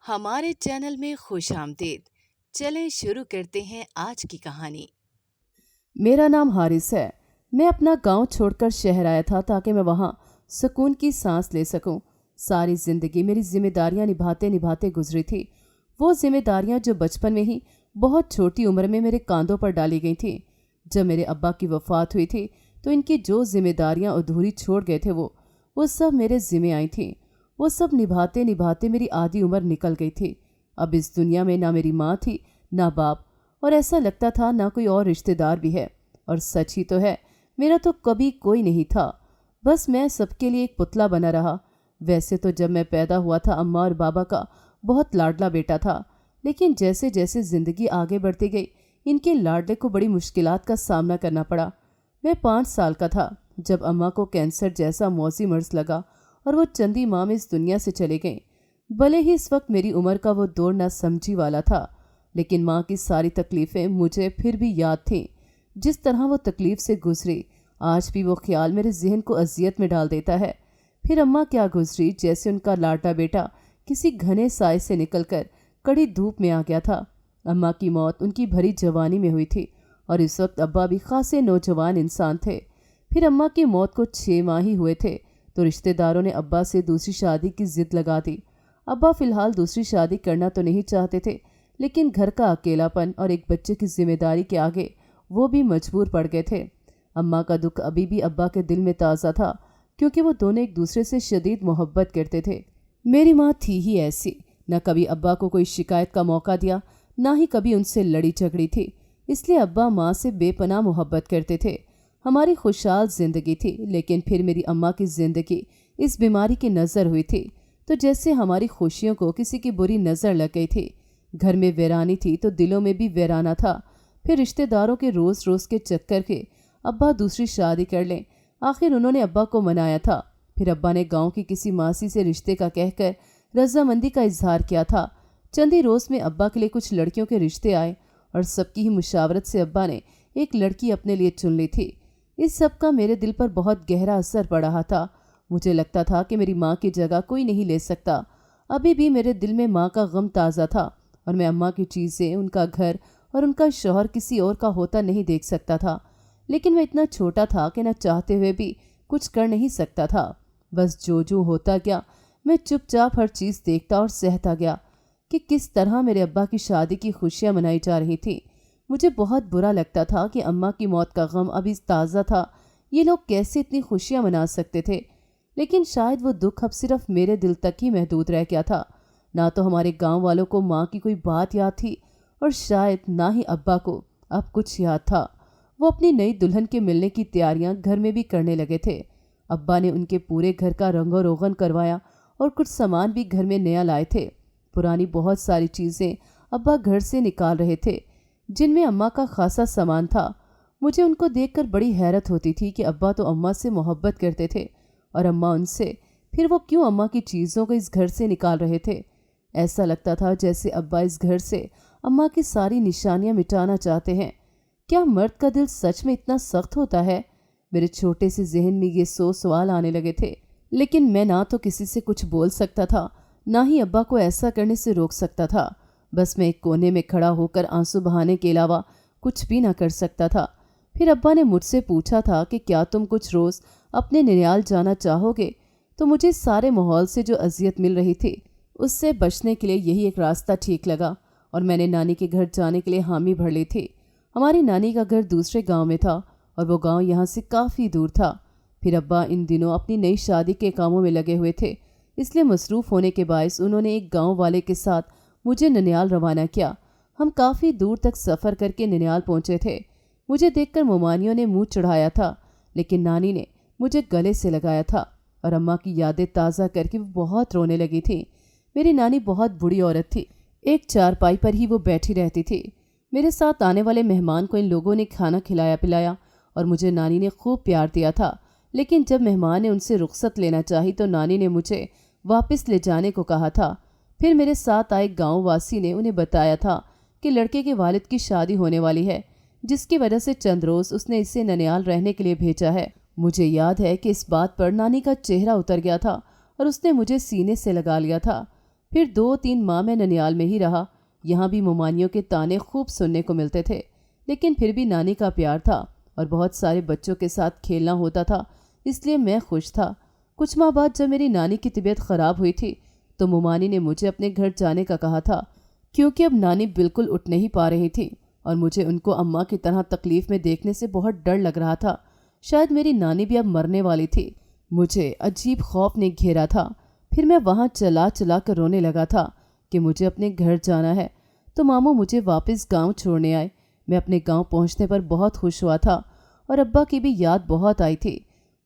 ہمارے چینل میں خوش آمدید۔ چلیں شروع کرتے ہیں آج کی کہانی۔ میرا نام حارث ہے۔ میں اپنا گاؤں چھوڑ کر شہر آیا تھا تاکہ میں وہاں سکون کی سانس لے سکوں۔ ساری زندگی میری ذمہ داریاں نبھاتے نبھاتے گزری تھی، وہ ذمہ داریاں جو بچپن میں ہی بہت چھوٹی عمر میں میرے کاندھوں پر ڈالی گئی تھیں۔ جب میرے ابا کی وفات ہوئی تھی تو ان کی جو ذمہ داریاں ادھوری چھوڑ گئے تھے وہ سب میرے ذمہ آئی تھیں۔ وہ سب نبھاتے نبھاتے میری آدھی عمر نکل گئی تھی۔ اب اس دنیا میں نہ میری ماں تھی نہ باپ، اور ایسا لگتا تھا نہ کوئی اور رشتہ دار بھی ہے۔ اور سچ ہی تو ہے، میرا تو کبھی کوئی نہیں تھا، بس میں سب کے لیے ایک پتلا بنا رہا۔ ویسے تو جب میں پیدا ہوا تھا اماں اور بابا کا بہت لاڈلا بیٹا تھا، لیکن جیسے جیسے زندگی آگے بڑھتی گئی ان کے لاڈلے کو بڑی مشکلات کا سامنا کرنا پڑا۔ میں 5 سال کا تھا جب اماں کو کینسر جیسا موذی مرض لگا اور وہ چندی ماہ میں اس دنیا سے چلے گئیں۔ بھلے ہی اس وقت میری عمر کا وہ دور نہ سمجھی والا تھا، لیکن ماں کی ساری تکلیفیں مجھے پھر بھی یاد تھیں۔ جس طرح وہ تکلیف سے گزری آج بھی وہ خیال میرے ذہن کو اذیت میں ڈال دیتا ہے۔ پھر اماں کیا گزری، جیسے ان کا لاڈلا بیٹا کسی گھنے سائے سے نکل کر کڑی دھوپ میں آ گیا تھا۔ اماں کی موت ان کی بھری جوانی میں ہوئی تھی اور اس وقت ابا بھی خاصے نوجوان انسان تھے۔ پھر اماں کی موت کو 6 ماہ ہی ہوئے تھے تو رشتہ داروں نے ابا سے دوسری شادی کی ضد لگا دی۔ ابا فی الحال دوسری شادی کرنا تو نہیں چاہتے تھے، لیکن گھر کا اکیلا پن اور ایک بچے کی ذمہ داری کے آگے وہ بھی مجبور پڑ گئے تھے۔ اماں کا دکھ ابھی بھی ابا کے دل میں تازہ تھا، کیونکہ وہ دونوں ایک دوسرے سے شدید محبت کرتے تھے۔ میری ماں تھی ہی ایسی، نہ کبھی ابا کو کوئی شکایت کا موقع دیا، نہ ہی کبھی ان سے لڑی جھگڑی تھی، اس لیے ابا ماں سے بے پناہ محبت کرتے تھے۔ ہماری خوشحال زندگی تھی، لیکن پھر میری اماں کی زندگی اس بیماری کی نظر ہوئی تھی تو جیسے ہماری خوشیوں کو کسی کی بری نظر لگ گئی تھی۔ گھر میں ویرانی تھی تو دلوں میں بھی ویرانہ تھا۔ پھر رشتہ داروں کے روز روز کے چکر کے ابا دوسری شادی کر لیں، آخر انہوں نے ابا کو منایا تھا۔ پھر ابا نے گاؤں کی کسی ماسی سے رشتے کا کہہ کر رضامندی کا اظہار کیا تھا۔ چندی روز میں ابا کے لیے کچھ لڑکیوں کے رشتے آئے اور سب کی ہی مشاورت سے ابا نے ایک لڑکی اپنے لیے چن لی تھی۔ اس سب کا میرے دل پر بہت گہرا اثر پڑ رہا تھا۔ مجھے لگتا تھا کہ میری ماں کی جگہ کوئی نہیں لے سکتا۔ ابھی بھی میرے دل میں ماں کا غم تازہ تھا اور میں اماں کی چیزیں، ان کا گھر اور ان کا شوہر کسی اور کا ہوتا نہیں دیکھ سکتا تھا، لیکن میں اتنا چھوٹا تھا کہ نہ چاہتے ہوئے بھی کچھ کر نہیں سکتا تھا۔ بس جو ہوتا گیا میں چپ چاپ ہر چیز دیکھتا اور سہتا گیا کہ کس طرح میرے ابا کی شادی کی خوشیاں منائی جا رہی تھیں۔ مجھے بہت برا لگتا تھا کہ اماں کی موت کا غم ابھی تازہ تھا، یہ لوگ کیسے اتنی خوشیاں منا سکتے تھے، لیکن شاید وہ دکھ اب صرف میرے دل تک ہی محدود رہ گیا تھا۔ نہ تو ہمارے گاؤں والوں کو ماں کی کوئی بات یاد تھی اور شاید نہ ہی ابا کو اب کچھ یاد تھا۔ وہ اپنی نئی دلہن کے ملنے کی تیاریاں گھر میں بھی کرنے لگے تھے۔ ابا نے ان کے پورے گھر کا رنگ و روغن کروایا اور کچھ سامان بھی گھر میں نیا لائے تھے۔ پرانی بہت ساری چیزیں ابا گھر سے نکال رہے تھے جن میں اماں کا خاصا سامان تھا۔ مجھے ان کو دیکھ کر بڑی حیرت ہوتی تھی کہ ابا تو اماں سے محبت کرتے تھے اور اماں ان سے، پھر وہ کیوں اماں کی چیزوں کو اس گھر سے نکال رہے تھے؟ ایسا لگتا تھا جیسے ابا اس گھر سے اماں کی ساری نشانیاں مٹانا چاہتے ہیں۔ کیا مرد کا دل سچ میں اتنا سخت ہوتا ہے؟ میرے چھوٹے سے ذہن میں یہ سوال آنے لگے تھے، لیکن میں نہ تو کسی سے کچھ بول سکتا تھا، نہ ہی ابا کو ایسا کرنے سے روک سکتا تھا۔ بس میں ایک کونے میں کھڑا ہو کر آنسو بہانے کے علاوہ کچھ بھی نہ کر سکتا تھا۔ پھر ابا نے مجھ سے پوچھا تھا کہ کیا تم کچھ روز اپنے ننیال جانا چاہو گے؟ تو مجھے سارے ماحول سے جو اذیت مل رہی تھی اس سے بچنے کے لیے یہی ایک راستہ ٹھیک لگا اور میں نے نانی کے گھر جانے کے لیے حامی بھر لی تھی۔ ہماری نانی کا گھر دوسرے گاؤں میں تھا اور وہ گاؤں یہاں سے کافی دور تھا۔ پھر ابا ان دنوں اپنی نئی شادی کے کاموں میں لگے ہوئے تھے، اس لیے مصروف ہونے کے باعث انہوں نے ایک گاؤں والے کے ساتھ مجھے ننیال روانہ کیا۔ ہم کافی دور تک سفر کر کے ننیال پہنچے تھے۔ مجھے دیکھ کر ممانیوں نے منہ چڑھایا تھا، لیکن نانی نے مجھے گلے سے لگایا تھا اور اماں کی یادیں تازہ کر کے وہ بہت رونے لگی تھی۔ میری نانی بہت بڑی عورت تھی، ایک چارپائی پر ہی وہ بیٹھی رہتی تھی۔ میرے ساتھ آنے والے مہمان کو ان لوگوں نے کھانا کھلایا پلایا اور مجھے نانی نے خوب پیار دیا تھا، لیکن جب مہمان نے ان سے رخصت لینا چاہی تو نانی نے مجھے واپس لے جانے کو کہا تھا۔ پھر میرے ساتھ آئے گاؤں واسی نے انہیں بتایا تھا کہ لڑکے کے والد کی شادی ہونے والی ہے، جس کی وجہ سے چند روز اس نے اسے ننیال رہنے کے لیے بھیجا ہے۔ مجھے یاد ہے کہ اس بات پر نانی کا چہرہ اتر گیا تھا اور اس نے مجھے سینے سے لگا لیا تھا۔ پھر 2-3 ماہ میں ننیال میں ہی رہا۔ یہاں بھی ممانیوں کے تانے خوب سننے کو ملتے تھے، لیکن پھر بھی نانی کا پیار تھا اور بہت سارے بچوں کے ساتھ کھیلنا ہوتا تھا، اس لیے میں خوش تھا۔ کچھ ماہ بعد جب میری نانی کی طبیعت خراب ہوئی تھی تو ممانی نے مجھے اپنے گھر جانے کا کہا تھا، کیونکہ اب نانی بالکل اٹھ نہیں پا رہی تھی اور مجھے ان کو اماں کی طرح تکلیف میں دیکھنے سے بہت ڈر لگ رہا تھا۔ شاید میری نانی بھی اب مرنے والی تھی۔ مجھے عجیب خوف نے گھیرا تھا۔ پھر میں وہاں چلا چلا کر رونے لگا تھا کہ مجھے اپنے گھر جانا ہے۔ تو ماموں مجھے واپس گاؤں چھوڑنے آئے۔ میں اپنے گاؤں پہنچنے پر بہت خوش ہوا تھا اور ابا کی بھی یاد بہت آئی تھی۔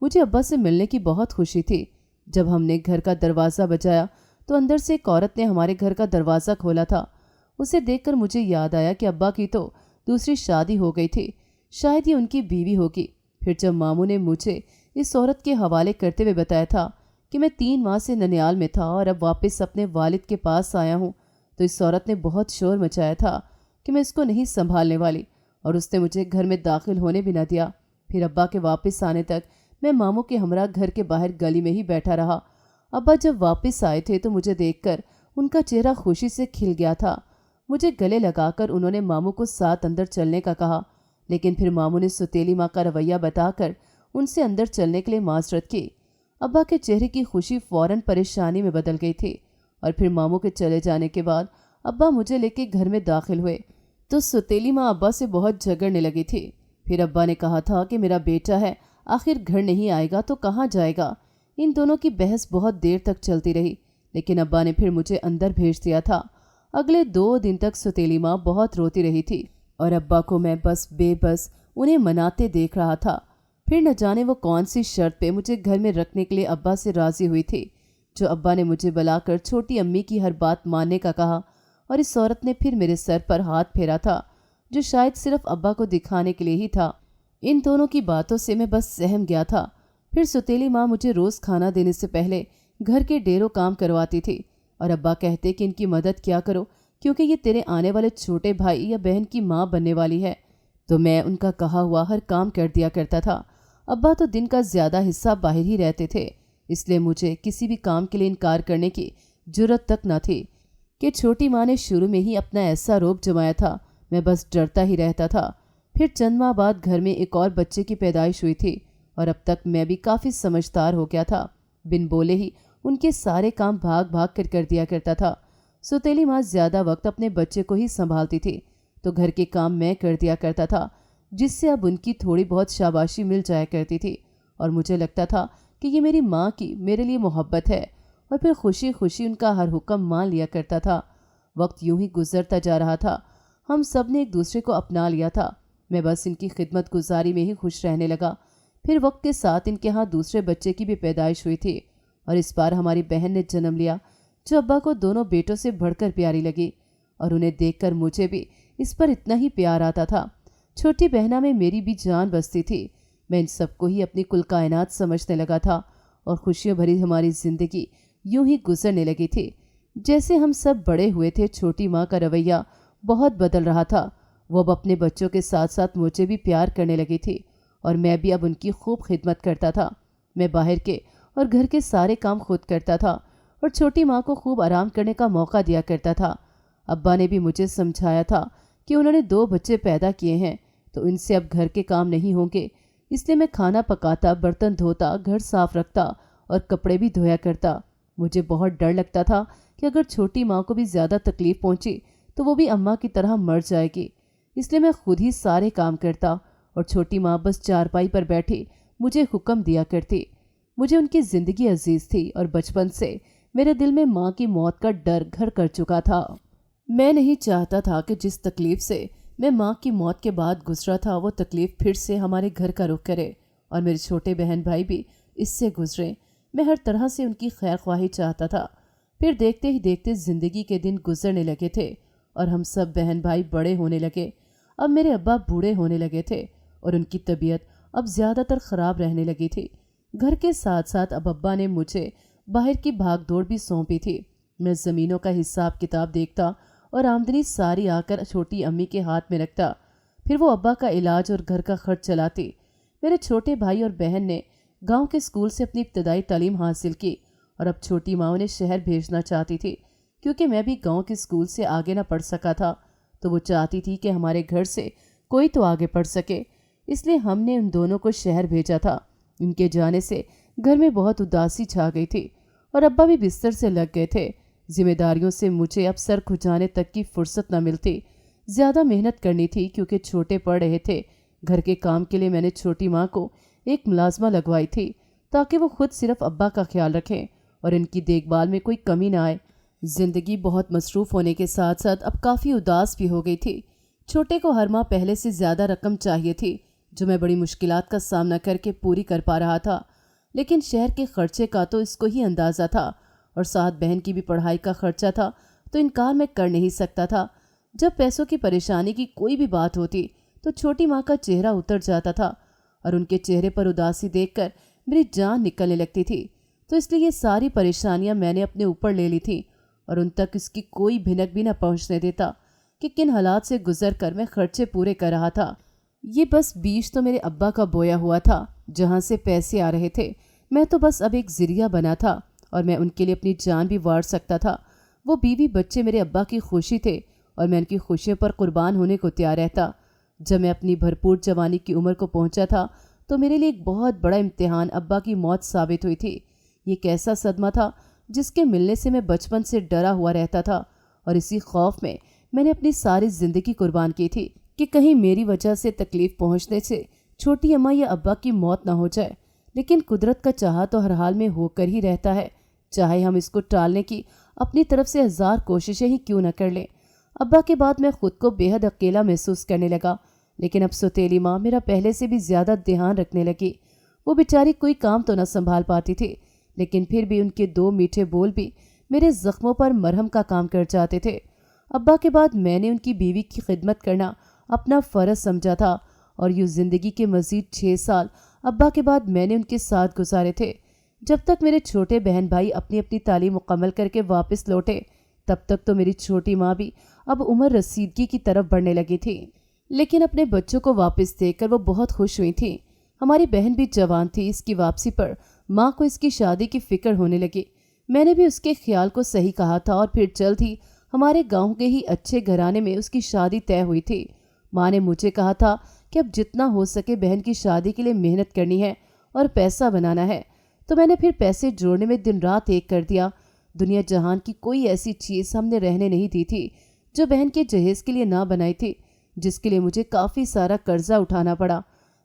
مجھے ابا سے ملنے کی بہت خوشی تھی۔ جب ہم نے گھر کا دروازہ بجایا تو اندر سے ایک عورت نے ہمارے گھر کا دروازہ کھولا تھا۔ اسے دیکھ کر مجھے یاد آیا کہ ابا کی تو دوسری شادی ہو گئی تھی، شاید یہ ان کی بیوی ہوگی۔ پھر جب ماموں نے مجھے اس عورت کے حوالے کرتے ہوئے بتایا تھا کہ میں 3 ماہ سے ننیال میں تھا اور اب واپس اپنے والد کے پاس آیا ہوں، تو اس عورت نے بہت شور مچایا تھا کہ میں اس کو نہیں سنبھالنے والی، اور اس نے مجھے گھر میں داخل ہونے بھی نہ دیا۔ پھر ابا کے واپس آنے تک میں ماموں کے ہمراہ گھر کے باہر گلی میں ہی بیٹھا رہا۔ ابا جب واپس آئے تھے تو مجھے دیکھ کر ان کا چہرہ خوشی سے کھل گیا تھا۔ مجھے گلے لگا کر انہوں نے ماموں کو ساتھ اندر چلنے کا کہا، لیکن پھر ماموں نے ستیلی ماں کا رویہ بتا کر ان سے اندر چلنے کے لیے معذرت کی۔ ابا کے چہرے کی خوشی فوراً پریشانی میں بدل گئی تھی، اور پھر ماموں کے چلے جانے کے بعد ابا مجھے لے کے گھر میں داخل ہوئے تو ستیلی ماں ابا سے بہت جھگڑنے لگی تھی۔ پھر ابا نے کہا تھا کہ میرا بیٹا ہے، آخر گھر نہیں آئے گا تو کہاں جائے گا۔ ان دونوں کی بحث بہت دیر تک چلتی رہی، لیکن ابا نے پھر مجھے اندر بھیج دیا تھا۔ اگلے 2 دن تک ستیلی ماں بہت روتی رہی تھی اور ابا کو میں بے بس انہیں مناتے دیکھ رہا تھا۔ پھر نہ جانے وہ کون سی شرط پہ مجھے گھر میں رکھنے کے لیے ابا سے راضی ہوئی تھی، جو ابا نے مجھے بلا کر چھوٹی امی کی ہر بات ماننے کا کہا، اور اس عورت نے پھر میرے سر پر ہاتھ پھیرا تھا، جو شاید صرف ابا کو دکھانے کے لیے ہی تھا۔ ان دونوں کی باتوں سے میں بس سہم گیا تھا۔ پھر ستیلی ماں مجھے روز کھانا دینے سے پہلے گھر کے ڈیروں کام کرواتی تھی، اور ابا کہتے کہ ان کی مدد کیا کرو، کیونکہ یہ تیرے آنے والے چھوٹے بھائی یا بہن کی ماں بننے والی ہے۔ تو میں ان کا کہا ہوا ہر کام کر دیا کرتا تھا۔ ابا تو دن کا زیادہ حصہ باہر ہی رہتے تھے، اس لیے مجھے کسی بھی کام کے لیے انکار کرنے کی جرت تک نہ تھی۔ کہ چھوٹی ماں نے شروع میں ہی اپنا ایسا روب جمایا تھا، میں بس ڈرتا ہی رہتا تھا۔ پھر چند ماہ بعد گھر میں ایک اور بچے کی پیدائش ہوئی تھی، اور اب تک میں بھی کافی سمجھدار ہو گیا تھا۔ بن بولے ہی ان کے سارے کام بھاگ بھاگ کر دیا کرتا تھا۔ ستیلی ماں زیادہ وقت اپنے بچے کو ہی سنبھالتی تھی، تو گھر کے کام میں کر دیا کرتا تھا، جس سے اب ان کی تھوڑی بہت شاباشی مل جایا کرتی تھی، اور مجھے لگتا تھا کہ یہ میری ماں کی میرے لیے محبت ہے، اور پھر خوشی خوشی ان کا ہر حکم مان لیا کرتا تھا۔ وقت یوں ہی گزرتا جا رہا تھا، ہم سب نے ایک دوسرے کو اپنا لیا تھا۔ میں بس ان کی خدمت گزاری میں ہی خوش رہنے لگا۔ پھر وقت کے ساتھ ان کے ہاں دوسرے بچے کی بھی پیدائش ہوئی تھی، اور اس بار ہماری بہن نے جنم لیا، جو ابا کو دونوں بیٹوں سے بڑھ کر پیاری لگی، اور انہیں دیکھ کر مجھے بھی اس پر اتنا ہی پیار آتا تھا۔ چھوٹی بہنا میں میری بھی جان بستی تھی۔ میں ان سب کو ہی اپنی کل کائنات سمجھنے لگا تھا، اور خوشیوں بھری ہماری زندگی یوں ہی گزرنے لگی تھی۔ جیسے ہم سب بڑے ہوئے تھے، چھوٹی ماں کا رویہ بہت بدل رہا تھا۔ وہ اب اپنے بچوں کے ساتھ ساتھ مجھے بھی پیار کرنے لگی تھی، اور میں بھی اب ان کی خوب خدمت کرتا تھا۔ میں باہر کے اور گھر کے سارے کام خود کرتا تھا، اور چھوٹی ماں کو خوب آرام کرنے کا موقع دیا کرتا تھا۔ ابا نے بھی مجھے سمجھایا تھا کہ انہوں نے 2 بچے پیدا کیے ہیں، تو ان سے اب گھر کے کام نہیں ہوں گے، اس لیے میں کھانا پکاتا، برتن دھوتا، گھر صاف رکھتا اور کپڑے بھی دھویا کرتا۔ مجھے بہت ڈر لگتا تھا کہ اگر چھوٹی ماں کو بھی زیادہ تکلیف پہنچی تو وہ بھی اماں کی طرح مر جائے گی، اس لیے میں خود ہی سارے کام کرتا، اور چھوٹی ماں بس چارپائی پر بیٹھی مجھے حکم دیا کرتی۔ مجھے ان کی زندگی عزیز تھی، اور بچپن سے میرے دل میں ماں کی موت کا ڈر گھر کر چکا تھا۔ میں نہیں چاہتا تھا کہ جس تکلیف سے میں ماں کی موت کے بعد گزرا تھا، وہ تکلیف پھر سے ہمارے گھر کا رخ کرے، اور میرے چھوٹے بہن بھائی بھی اس سے گزرے۔ میں ہر طرح سے ان کی خیر خواہی چاہتا تھا۔ پھر دیکھتے ہی دیکھتے زندگی کے دن گزرنے لگے تھے، اور ہم سب بہن بھائی بڑے ہونے لگے۔ اب میرے ابا بوڑھے ہونے لگے تھے، اور ان کی طبیعت اب زیادہ تر خراب رہنے لگی تھی۔ گھر کے ساتھ ساتھ اب ابا نے مجھے باہر کی بھاگ دوڑ بھی سونپی تھی۔ میں زمینوں کا حساب کتاب دیکھتا، اور آمدنی ساری آ کر چھوٹی امی کے ہاتھ میں رکھتا، پھر وہ ابا کا علاج اور گھر کا خرچ چلاتی۔ میرے چھوٹے بھائی اور بہن نے گاؤں کے اسکول سے اپنی ابتدائی تعلیم حاصل کی، اور اب چھوٹی ماں انہیں شہر بھیجنا چاہتی تھی کیونکہ میں بھی گاؤں کے اسکول سے آگے نہ پڑھ سکا تھا، تو وہ چاہتی تھی کہ ہمارے گھر سے کوئی تو آگے پڑھ سکے، اس لیے ہم نے ان دونوں کو شہر بھیجا تھا۔ ان کے جانے سے گھر میں بہت اداسی چھا گئی تھی اور ابا بھی بستر سے لگ گئے تھے۔ ذمہ داریوں سے مجھے اب سر کھجانے تک کی فرصت نہ ملتی، زیادہ محنت کرنی تھی کیونکہ چھوٹے پڑھ رہے تھے۔ گھر کے کام کے لیے میں نے چھوٹی ماں کو ایک ملازمہ لگوائی تھی تاکہ وہ خود صرف ابا کا خیال رکھیں اور ان کی دیکھ بھال میں کوئی کمی نہ آئے۔ زندگی بہت مصروف ہونے کے ساتھ ساتھ اب کافی اداس بھی ہو گئی تھی۔ چھوٹے کو ہر ماہ پہلے سے زیادہ رقم چاہیے تھی جو میں بڑی مشکلات کا سامنا کر کے پوری کر پا رہا تھا، لیکن شہر کے خرچے کا تو اس کو ہی اندازہ تھا اور ساتھ بہن کی بھی پڑھائی کا خرچہ تھا، تو انکار میں کر نہیں سکتا تھا۔ جب پیسوں کی پریشانی کی کوئی بھی بات ہوتی تو چھوٹی ماں کا چہرہ اتر جاتا تھا اور ان کے چہرے پر اداسی دیکھ کر میری جان نکلنے لگتی تھی، تو اس لیے یہ ساری پریشانیاں میں نے اپنے اوپر لے لی تھیں اور ان تک اس کی کوئی بھنک بھی نہ پہنچنے دیتا کہ کن حالات سے گزر کر میں خرچے پورے کر رہا تھا۔ یہ بس بیج تو میرے ابا کا بویا ہوا تھا جہاں سے پیسے آ رہے تھے، میں تو بس اب ایک ذریعہ بنا تھا اور میں ان کے لیے اپنی جان بھی وار سکتا تھا۔ وہ بیوی بچے میرے ابا کی خوشی تھے اور میں ان کی خوشیوں پر قربان ہونے کو تیار رہتا۔ جب میں اپنی بھرپور جوانی کی عمر کو پہنچا تھا تو میرے لیے ایک بہت بڑا امتحان ابا کی موت ثابت ہوئی تھی۔ یہ ایک ایسا صدمہ تھا جس کے ملنے سے میں بچپن سے ڈرا ہوا رہتا تھا اور اسی خوف میں نے اپنی ساری زندگی قربان کی تھی کہ کہیں میری وجہ سے تکلیف پہنچنے سے چھوٹی اماں یا ابا کی موت نہ ہو جائے۔ لیکن قدرت کا چاہا تو ہر حال میں ہو کر ہی رہتا ہے، چاہے ہم اس کو ٹالنے کی اپنی طرف سے 1000 کوششیں ہی کیوں نہ کر لیں۔ ابا کے بعد میں خود کو بے حد اکیلا محسوس کرنے لگا، لیکن اب سوتیلی ماں میرا پہلے سے بھی زیادہ دھیان رکھنے لگی۔ وہ بیچاری کوئی کام تو نہ سنبھال پاتی تھی، لیکن پھر بھی ان کے 2 میٹھے بول بھی میرے زخموں پر مرہم کا کام کر جاتے تھے۔ ابا کے بعد میں نے ان کی بیوی کی خدمت کرنا اپنا فرض سمجھا تھا اور یوں زندگی کے مزید 6 سال ابا کے بعد میں نے ان کے ساتھ گزارے تھے۔ جب تک میرے چھوٹے بہن بھائی اپنی اپنی تعلیم مکمل کر کے واپس لوٹے تب تک تو میری چھوٹی ماں بھی اب عمر رسیدگی کی طرف بڑھنے لگی تھی، لیکن اپنے بچوں کو واپس دیکھ کر وہ بہت خوش ہوئی تھیں۔ ہماری بہن بھی جوان تھی، اس کی واپسی پر ماں کو اس کی شادی کی فکر ہونے لگی۔ میں نے بھی اس کے خیال کو صحیح کہا تھا اور پھر جلد ہی ہمارے گاؤں کے ہی اچھے گھرانے میں اس کی شادی طے ہوئی تھی۔ ماں نے مجھے کہا تھا کہ اب جتنا ہو سکے بہن کی شادی کے لیے محنت کرنی ہے اور پیسہ بنانا ہے، تو میں نے پھر پیسے جوڑنے میں دن رات ایک کر دیا۔ دنیا جہان کی کوئی ایسی چیز ہم نے رہنے نہیں دی تھی جو بہن کے جہیز کے لیے نہ بنائی تھی، جس کے لیے مجھے کافی سارا قرضہ اٹھانا پڑا،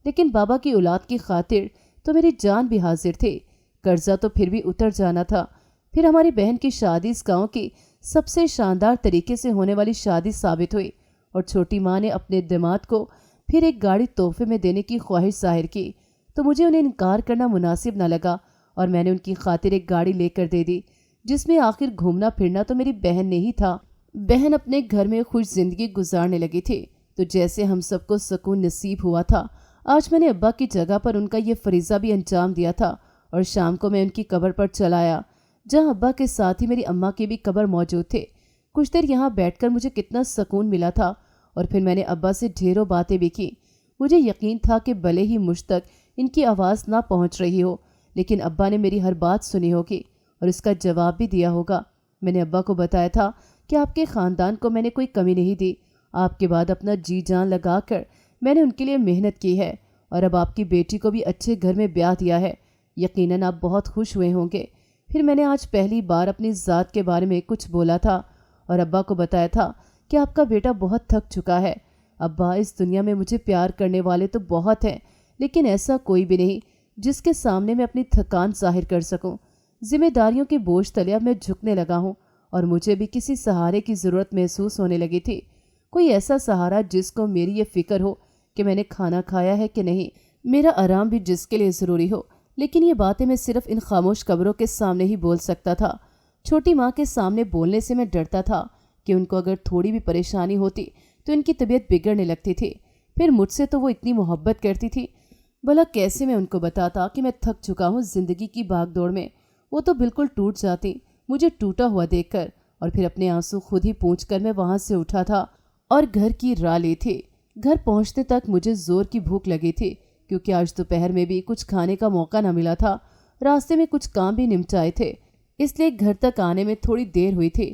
لیکن بابا کی اولاد کی خاطر تو میری جان بھی حاضر تھی۔ قرضہ تو پھر بھی اتر جانا تھا۔ پھر ہماری بہن کی شادی اس گاؤں کی سب سے شاندار طریقے سے ہونے والی شادی ثابت ہوئی اور چھوٹی ماں نے اپنے داماد کو پھر ایک گاڑی تحفے میں دینے کی خواہش ظاہر کی، تو مجھے انہیں انکار کرنا مناسب نہ لگا اور میں نے ان کی خاطر ایک گاڑی لے کر دے دی، جس میں آخر گھومنا پھرنا تو میری بہن نے ہی تھا۔ بہن اپنے گھر میں خوش زندگی گزارنے لگی تھی، تو جیسے ہم سب کو سکون نصیب ہوا تھا، آج میں نے ابا کی جگہ پر ان کا یہ فریضہ بھی انجام دیا تھا اور شام کو میں ان کی قبر پر چلا آیا، جہاں ابا کے ساتھ ہی میری اماں کی بھی قبر موجود تھے۔ کچھ دیر یہاں بیٹھ کر مجھے کتنا سکون ملا تھا اور پھر میں نے ابا سے ڈھیروں باتیں بھی کی۔ مجھے یقین تھا کہ بھلے ہی مجھ تک ان کی آواز نہ پہنچ رہی ہو، لیکن ابا نے میری ہر بات سنی ہوگی اور اس کا جواب بھی دیا ہوگا۔ میں نے ابا کو بتایا تھا کہ آپ کے خاندان کو میں نے کوئی کمی نہیں دی، آپ کے بعد اپنا جی جان لگا کر میں نے ان کے لیے محنت کی ہے اور اب آپ کی بیٹی کو بھی اچھے گھر میں بیاہ دیا ہے، یقیناً آپ بہت خوش ہوئے ہوں گے۔ پھر میں نے آج پہلی بار اپنی ذات کے بارے میں کچھ بولا تھا اور ابا کو بتایا تھا کہ آپ کا بیٹا بہت تھک چکا ہے۔ ابا، اس دنیا میں مجھے پیار کرنے والے تو بہت ہیں، لیکن ایسا کوئی بھی نہیں جس کے سامنے میں اپنی تھکان ظاہر کر سکوں۔ ذمہ داریوں کے بوجھ تلے اب میں جھکنے لگا ہوں اور مجھے بھی کسی سہارے کی ضرورت محسوس ہونے لگی تھی، کوئی ایسا سہارا جس کو میری یہ فکر ہو کہ میں نے کھانا کھایا ہے کہ نہیں، میرا آرام بھی جس کے لیے ضروری ہو۔ لیکن یہ باتیں میں صرف ان خاموش قبروں کے سامنے ہی بول سکتا تھا۔ چھوٹی ماں کے سامنے بولنے سے میں ڈرتا تھا کہ ان کو اگر تھوڑی بھی پریشانی ہوتی تو ان کی طبیعت بگڑنے لگتی تھی۔ پھر مجھ سے تو وہ اتنی محبت کرتی تھی، بھلا کیسے میں ان کو بتاتا کہ میں تھک چکا ہوں زندگی کی بھاگ دوڑ میں۔ وہ تو بالکل ٹوٹ جاتی مجھے ٹوٹا ہوا دیکھ کر، اور پھر اپنے آنسو خود ہی پونچھ کر میں وہاں سے اٹھا تھا اور گھر کی راہ لی تھی۔ گھر پہنچتے تک مجھے زور کی بھوک لگی تھی، کیونکہ آج دوپہر میں بھی کچھ کھانے کا موقع نہ ملا تھا۔ راستے میں کچھ کام بھی نمٹائے تھے، اس لیے گھر تک آنے میں تھوڑی دیر ہوئی تھی،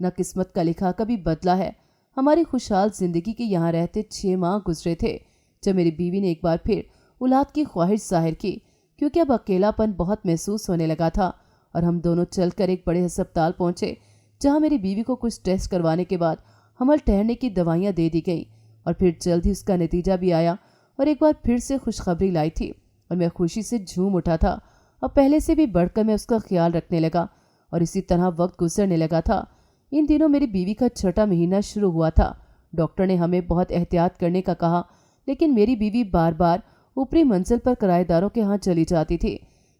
نہ قسمت کا لکھا کبھی بدلا ہے۔ ہماری خوشحال زندگی کے یہاں رہتے 6 ماہ گزرے تھے جب میری بیوی نے ایک بار پھر اولاد کی خواہش ظاہر کی، کیونکہ اب اکیلا پن بہت محسوس ہونے لگا تھا، اور ہم دونوں چل کر ایک بڑے ہسپتال پہنچے جہاں میری بیوی کو کچھ ٹیسٹ کروانے کے بعد حمل ٹھہرنے کی دوائیاں دے دی گئیں، اور پھر جلد ہی اس کا نتیجہ بھی آیا اور ایک بار پھر سے خوشخبری لائی تھی، اور میں خوشی سے جھوم اٹھا تھا۔ اب پہلے سے بھی بڑھ کر میں اس کا خیال رکھنے لگا، اور اسی طرح وقت گزرنے لگا تھا۔ ان دنوں میری بیوی کا 6واں مہینہ شروع ہوا تھا۔ ڈاکٹر نے ہمیں بہت احتیاط کرنے کا کہا، لیکن میری بیوی بار بار اوپری منزل پر کرایہ داروں کے ہاں چلی جاتی تھی۔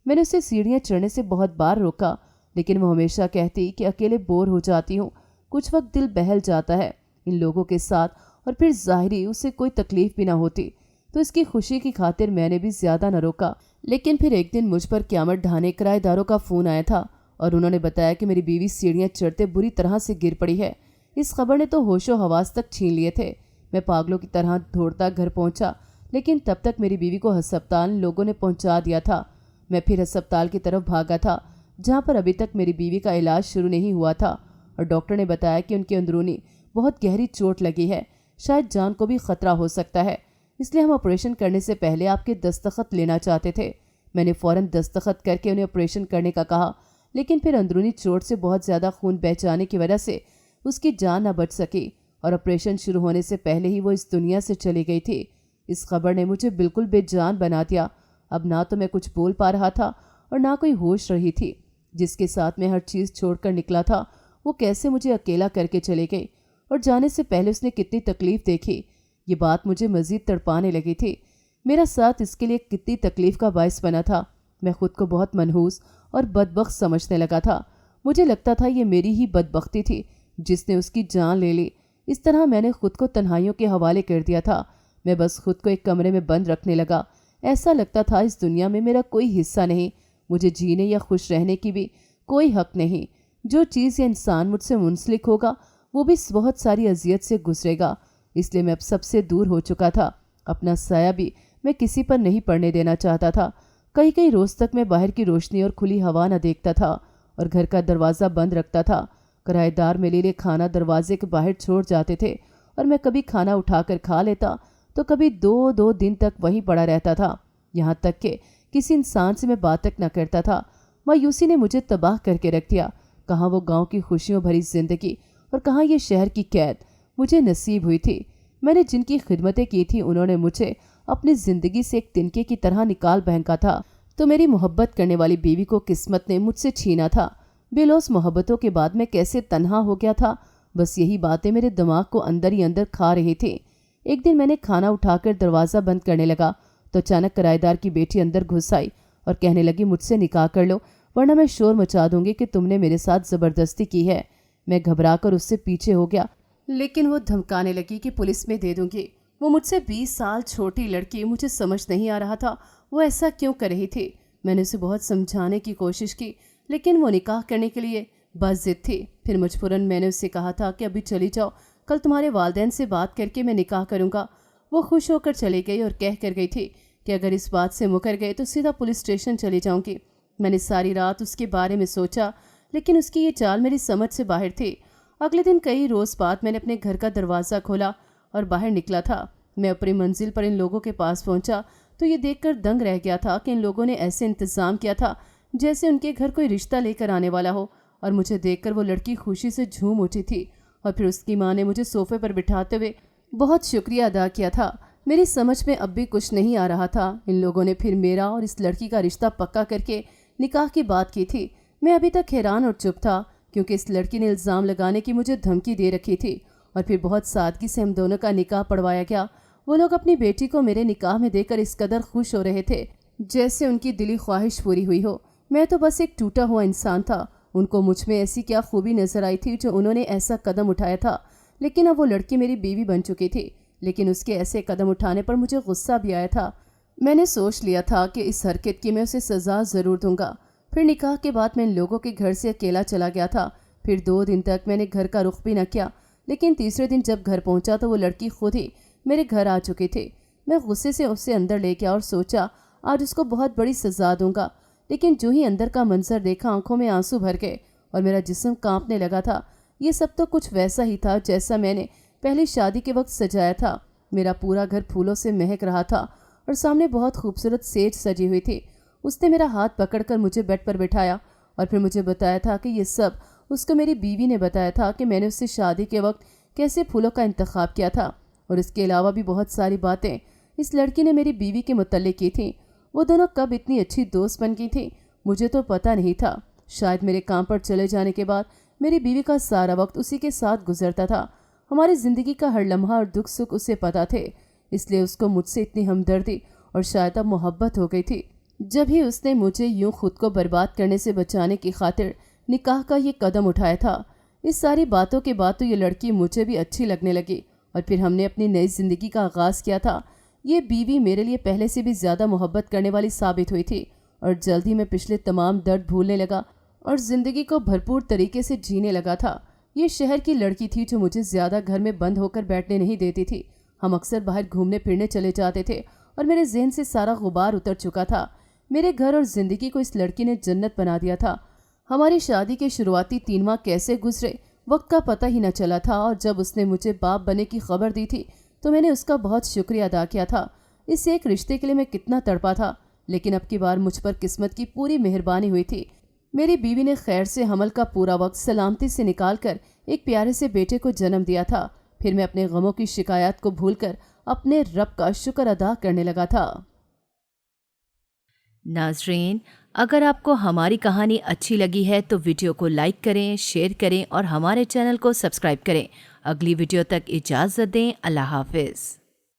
میں نے اسے سیڑھیاں چڑھنے سے بہت بار روکا، لیکن وہ ہمیشہ کہتی کہ اکیلے بور ہو جاتی ہوں، کچھ وقت دل بہل جاتا ہے ان لوگوں کے ساتھ، اور پھر ظاہری اسے کوئی تکلیف بھی نہ ہوتی، تو اس کی خوشی کی خاطر میں نے بھی زیادہ نہ روکا۔ لیکن پھر ایک دن مجھ پر قیامت ڈھانے کرایہ داروں کا فون آیا تھا، اور انہوں نے بتایا کہ میری بیوی سیڑھیاں چڑھتے بری طرح سے گر پڑی ہے۔ اس خبر نے تو ہوش و حواس تک چھین لیے تھے۔ میں پاگلوں کی طرح دوڑتا گھر پہنچا، لیکن تب تک میری بیوی کو ہسپتال لوگوں نے پہنچا دیا تھا۔ میں پھر ہسپتال کی طرف بھاگا تھا جہاں پر ابھی تک میری بیوی کا علاج شروع نہیں ہوا تھا، اور ڈاکٹر نے بتایا کہ ان کے اندرونی بہت گہری چوٹ لگی ہے، شاید جان کو بھی خطرہ ہو سکتا ہے، اس لیے ہم آپریشن کرنے سے پہلے آپ کے دستخط لینا چاہتے تھے۔ میں نے فوراً دستخط کر کے انہیں آپریشن کرنے کا کہا، لیکن پھر اندرونی چوٹ سے بہت زیادہ خون بہہ جانے کی وجہ سے اس کی جان نہ بچ سکی، اور آپریشن شروع ہونے سے پہلے ہی وہ اس دنیا سے چلی گئی تھی۔ اس خبر نے مجھے بالکل بے جان بنا دیا۔ اب نہ تو میں کچھ بول پا رہا تھا اور نہ کوئی ہوش رہی تھی۔ جس کے ساتھ میں ہر چیز چھوڑ کر نکلا تھا، وہ کیسے مجھے اکیلا کر کے چلے گئی، اور جانے سے پہلے اس نے کتنی تکلیف دیکھی، یہ بات مجھے مزید تڑپانے لگی تھی۔ میرا ساتھ اس کے لیے کتنی تکلیف کا باعث بنا تھا۔ میں خود کو بہت منحوس اور بدبخت سمجھنے لگا تھا۔ مجھے لگتا تھا یہ میری ہی بدبختی تھی جس نے اس کی جان لے لی۔ اس طرح میں نے خود کو تنہائیوں کے حوالے کر دیا تھا۔ میں بس خود کو ایک کمرے میں بند رکھنے لگا۔ ایسا لگتا تھا اس دنیا میں میرا کوئی حصہ نہیں، مجھے جینے یا خوش رہنے کی بھی کوئی حق نہیں۔ جو چیز یا انسان مجھ سے منسلک ہوگا وہ بھی بہت ساری اذیت سے گزرے گا، اس لیے میں اب سب سے دور ہو چکا تھا۔ اپنا سایہ بھی میں کسی پر نہیں پڑنے دینا چاہتا تھا۔ کئی روز تک میں باہر کی روشنی اور کھلی ہوا نہ دیکھتا تھا، اور گھر کا دروازہ بند رکھتا تھا۔ کرایہ دار میرے لیے کھانا دروازے کے باہر چھوڑ جاتے تھے، اور میں کبھی کھانا اٹھا کر کھا لیتا تو کبھی دو دن تک وہیں پڑا رہتا تھا، یہاں تک کہ کسی انسان سے میں بات تک نہ کرتا تھا۔ مایوسی نے مجھے تباہ کر کے رکھ دیا۔ کہاں وہ گاؤں کی خوشیوں بھری زندگی، اور کہاں یہ شہر کی قید مجھے نصیب ہوئی تھی۔ میں نے جن کی خدمتیں کی تھی انہوں نے مجھے اپنی زندگی سے ایک تنکے کی طرح نکال پھینکا تھا، تو میری محبت کرنے والی بیوی کو قسمت نے مجھ سے چھینا تھا۔ بے لوث محبتوں کے بعد میں کیسے تنہا ہو گیا تھا، بس یہی باتیں میرے دماغ کو اندر ہی اندر کھا رہی تھی۔ ایک دن میں نے کھانا اٹھا کر دروازہ بند کرنے لگا تو اچانک کرایہ دار کی بیٹی اندر گھس آئی اور کہنے لگی، مجھ سے نکاح کر لو ورنہ میں شور مچا دوں گی کہ تم نے میرے ساتھ زبردستی کی ہے۔ میں گھبرا کر اس سے پیچھے ہو گیا، لیکن وہ دھمکانے لگی کہ پولیس میں دے دوں گی۔ وہ مجھ سے 20 سال چھوٹی لڑکی، مجھے سمجھ نہیں آ رہا تھا وہ ایسا کیوں کر رہی تھی۔ میں نے اسے بہت سمجھانے کی کوشش کی، لیکن وہ نکاح کرنے کے لیے بس ضد تھی۔ پھر مجبوراً میں نے اسے کہا تھا کہ ابھی چلی جاؤ، کل تمہارے والدین سے بات کر کے میں نکاح کروں گا۔ وہ خوش ہو کر چلی گئی اور کہہ کر گئی تھی کہ اگر اس بات سے مکر گئے تو سیدھا پولیس اسٹیشن چلی جاؤں گی۔ میں نے ساری رات اس کے بارے میں سوچا، لیکن اس کی یہ چال میری سمجھ سے باہر تھی۔ اگلے دن کئی روز بعد میں نے اپنے گھر کا دروازہ کھولا اور باہر نکلا تھا۔ میں اپنی منزل پر ان لوگوں کے پاس پہنچا تو یہ دیکھ کر دنگ رہ گیا تھا کہ ان لوگوں نے ایسے انتظام کیا تھا جیسے ان کے گھر کوئی رشتہ لے کر آنے والا ہو، اور مجھے دیکھ کر وہ لڑکی خوشی سے جھوم اٹھی تھی، اور پھر اس کی ماں نے مجھے صوفے پر بٹھاتے ہوئے بہت شکریہ ادا کیا تھا۔ میری سمجھ میں اب بھی کچھ نہیں آ رہا تھا۔ ان لوگوں نے پھر میرا اور اس لڑکی کا رشتہ پکا کر کے نکاح کی بات کی تھی۔ میں ابھی تک حیران اور چپ تھا کیونکہ اس لڑکی نے الزام لگانے کی مجھے دھمکی دے رکھی تھی، اور پھر بہت سادگی سے ہم دونوں کا نکاح پڑھوایا گیا۔ وہ لوگ اپنی بیٹی کو میرے نکاح میں دے کر اس قدر خوش ہو رہے تھے جیسے ان کی دلی خواہش پوری ہوئی ہو۔ میں تو بس ایک ٹوٹا ہوا انسان تھا۔ ان کو مجھ میں ایسی کیا خوبی نظر آئی تھی جو انہوں نے ایسا قدم اٹھایا تھا، لیکن اب وہ لڑکی میری بیوی بن چکی تھی، لیکن اس کے ایسے قدم اٹھانے پر مجھے غصہ بھی آیا تھا۔ میں نے سوچ لیا تھا کہ اس حرکت کی میں اسے سزا ضرور دوں گا۔ پھر نکاح کے بعد میں ان لوگوں کے گھر سے اکیلا چلا گیا تھا۔ پھر 2 دن تک میں نے گھر کا رخ بھی نہ کیا، لیکن تیسرے دن جب گھر پہنچا تو وہ لڑکی خود ہی میرے گھر آ چکی تھی۔ میں غصے سے اسے اندر لے گیا اور سوچا آج اس کو بہت بڑی سزا دوں گا، لیکن جو ہی اندر کا منظر دیکھا آنکھوں میں آنسو بھر گئے اور میرا جسم کانپنے لگا تھا۔ یہ سب تو کچھ ویسا ہی تھا جیسا میں نے پہلی شادی کے وقت سجایا تھا۔ میرا پورا گھر پھولوں سے مہک رہا تھا اور سامنے بہت خوبصورت سیج سجی ہوئی تھی۔ اس نے میرا ہاتھ پکڑ کر مجھے بیڈ پر بٹھایا اور پھر مجھے بتایا تھا کہ یہ سب اس کو میری بیوی نے بتایا تھا کہ میں نے اس سے شادی کے وقت کیسے پھولوں کا انتخاب کیا تھا، اور اس کے علاوہ بھی بہت ساری باتیں اس لڑکی نے میری بیوی کے متعلق کی تھیں۔ وہ دونوں کب اتنی اچھی دوست بن گئی تھیں مجھے تو پتہ نہیں تھا۔ شاید میرے کام پر چلے جانے کے بعد میری بیوی کا سارا وقت اسی کے ساتھ گزرتا تھا۔ ہماری زندگی کا ہر لمحہ اور دکھ سکھ اسے پتہ تھے، اس لیے اس کو مجھ سے اتنی ہمدردی اور شاید اب محبت ہو گئی تھی۔ جب ہی اس نے مجھے یوں خود کو برباد کرنے سے بچانے کی خاطر نکاح کا یہ قدم اٹھایا تھا۔ اس ساری باتوں کے بعد تو یہ لڑکی مجھے بھی اچھی لگنے لگی اور پھر ہم نے اپنی نئی زندگی کا آغاز کیا تھا۔ یہ بیوی میرے لیے پہلے سے بھی زیادہ محبت کرنے والی ثابت ہوئی تھی اور جلد ہی میں پچھلے تمام درد بھولنے لگا اور زندگی کو بھرپور طریقے سے جینے لگا تھا۔ یہ شہر کی لڑکی تھی جو مجھے زیادہ گھر میں بند ہو کر بیٹھنے نہیں دیتی تھی۔ ہم اکثر باہر گھومنے پھرنے چلے جاتے تھے اور میرے ذہن سے سارا غبار اتر چکا تھا۔ میرے گھر اور زندگی کو اس لڑکی نے جنت بنا دیا تھا۔ ہماری شادی کے شروعاتی 3 ماہ کیسے گزرے وقت کا پتہ ہی نہ چلا تھا، اور جب اس نے مجھے باپ بننے کی خبر دی تھی تو میں نے اس کا بہت شکریہ ادا کیا تھا۔ اس ایک رشتے کے لیے میں کتنا تڑپا تھا، لیکن اب کی بار مجھ پر قسمت کی پوری مہربانی ہوئی تھی۔ میری بیوی نے خیر سے حمل کا پورا وقت سلامتی سے نکال کر ایک پیارے سے بیٹے کو جنم دیا تھا۔ پھر میں اپنے غموں کی شکایات کو بھول کر اپنے رب کا شکر ادا کرنے لگا تھا۔ ناظرین، اگر آپ کو ہماری کہانی اچھی لگی ہے تو ویڈیو کو لائک کریں، شیئر کریں اور ہمارے چینل کو سبسکرائب کریں۔ اگلی ویڈیو تک اجازت دیں۔ اللہ حافظ۔